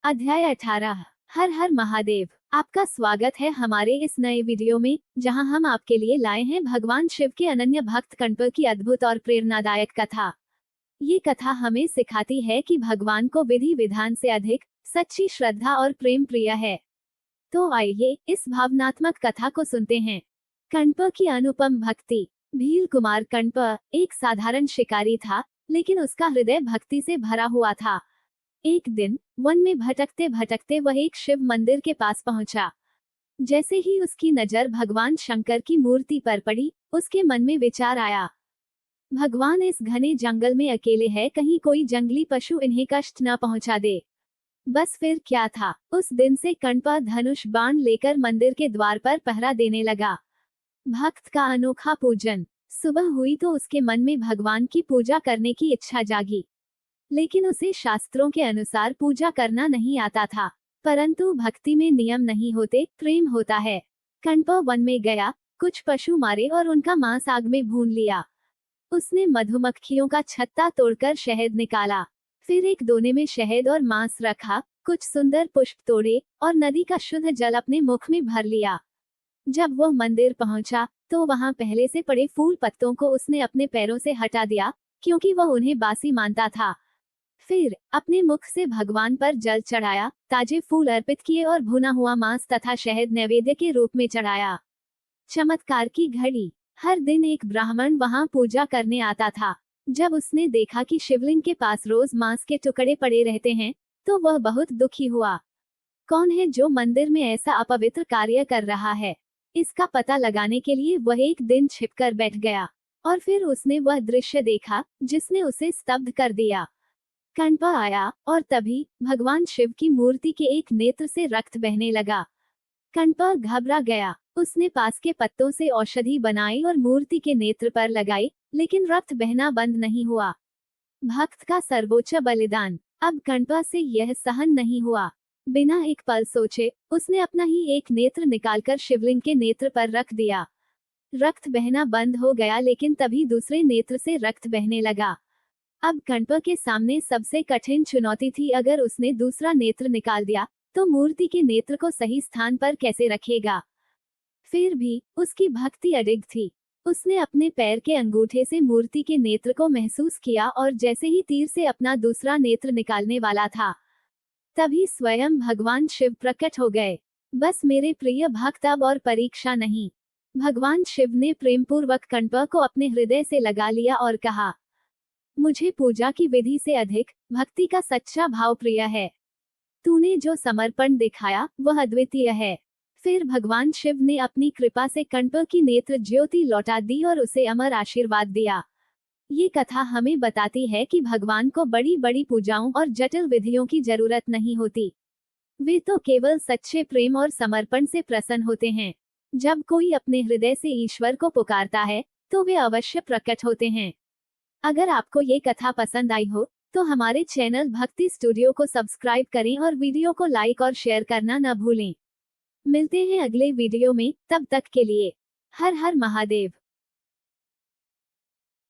अध्याय 18। हर हर महादेव। आपका स्वागत है हमारे इस नए वीडियो में, जहां हम आपके लिए लाए हैं भगवान शिव के अनन्य भक्त कण्प की अद्भुत और प्रेरणादायक कथा। ये कथा हमें सिखाती है कि भगवान को विधि विधान से अधिक सच्ची श्रद्धा और प्रेम प्रिय है। तो आइए इस भावनात्मक कथा को सुनते हैं। कण्प की अनुपम भक्ति। भील कुमार कण्प एक साधारण शिकारी था, लेकिन उसका हृदय भक्ति से भरा हुआ था। एक दिन वन में भटकते भटकते वह एक शिव मंदिर के पास पहुंचा। जैसे ही उसकी नजर भगवान शंकर की मूर्ति पर पड़ी, उसके मन में विचार आया, भगवान इस घने जंगल में अकेले हैं, कहीं कोई जंगली पशु इन्हें कष्ट न पहुंचा दे। बस फिर क्या था, उस दिन से कण्प धनुष बाण लेकर मंदिर के द्वार पर पहरा देने लगा। भक्त का अनोखा पूजन। सुबह हुई तो उसके मन में भगवान की पूजा करने की इच्छा जागी, लेकिन उसे शास्त्रों के अनुसार पूजा करना नहीं आता था। परंतु भक्ति में नियम नहीं होते, प्रेम होता है। कण्प वन में गया, कुछ पशु मारे और उनका मांस आग में भून लिया। उसने मधुमक्खियों का छत्ता तोड़कर शहद निकाला, फिर एक दोने में शहद और मांस रखा, कुछ सुंदर पुष्प तोड़े और नदी का शुद्ध जल अपने मुख में भर लिया। जब वह मंदिर पहुंचा तो वहां पहले से पड़े फूल पत्तों को उसने अपने पैरों से हटा दिया, क्योंकि वह उन्हें बासी मानता था। फिर अपने मुख से भगवान पर जल चढ़ाया, ताजे फूल अर्पित किए और भुना हुआ मांस तथा शहद नैवेद्य के रूप में चढ़ाया। चमत्कार की घड़ी। हर दिन एक ब्राह्मण वहां पूजा करने आता था। जब उसने देखा कि शिवलिंग के पास रोज मांस के टुकड़े पड़े रहते हैं, तो वह बहुत दुखी हुआ। कौन है जो मंदिर में ऐसा अपवित्र कार्य कर रहा है? इसका पता लगाने के लिए वह एक दिन छिपकर बैठ गया, और फिर उसने वह दृश्य देखा जिसने उसे स्तब्ध कर दिया। कण्प आया और तभी भगवान शिव की मूर्ति के एक नेत्र से रक्त बहने लगा। कण्प घबरा गया। उसने पास के पत्तों से औषधि बनाई और मूर्ति के नेत्र पर लगाई, लेकिन रक्त बहना बंद नहीं हुआ। भक्त का सर्वोच्च बलिदान। अब कण्प से यह सहन नहीं हुआ। बिना एक पल सोचे उसने अपना ही एक नेत्र निकालकर शिवलिंग के नेत्र पर रख दिया। रक्त बहना बंद हो गया, लेकिन तभी दूसरे नेत्र से रक्त बहने लगा। अब कण्प के सामने सबसे कठिन चुनौती थी, अगर उसने दूसरा नेत्र निकाल दिया तो मूर्ति के नेत्र को सही स्थान पर कैसे रखेगा। फिर भी उसकी भक्ति अडिग थी। उसने अपने पैर के अंगूठे से मूर्ति के नेत्र को महसूस किया, और जैसे ही तीर से अपना दूसरा नेत्र निकालने वाला था, तभी स्वयं भगवान शिव प्रकट हो गए। बस मेरे प्रिय भक्त, अब और परीक्षा नहीं। भगवान शिव ने प्रेमपूर्वक कण्प को अपने हृदय से लगा लिया और कहा, मुझे पूजा की विधि से अधिक भक्ति का सच्चा भाव प्रिय है। तूने जो समर्पण दिखाया वह अद्वितीय है। फिर भगवान शिव ने अपनी कृपा से कण्प की नेत्र ज्योति लौटा दी और उसे अमर आशीर्वाद दिया। ये कथा हमें बताती है कि भगवान को बड़ी बड़ी पूजाओं और जटिल विधियों की जरूरत नहीं होती। वे तो केवल सच्चे प्रेम और समर्पण से प्रसन्न होते हैं। जब कोई अपने हृदय से ईश्वर को पुकारता है तो वे अवश्य प्रकट होते हैं। अगर आपको ये कथा पसंद आई हो तो हमारे चैनल भक्ति स्टूडियो को सब्सक्राइब करें और वीडियो को लाइक और शेयर करना न भूलें। मिलते हैं अगले वीडियो में, तब तक के लिए हर हर महादेव।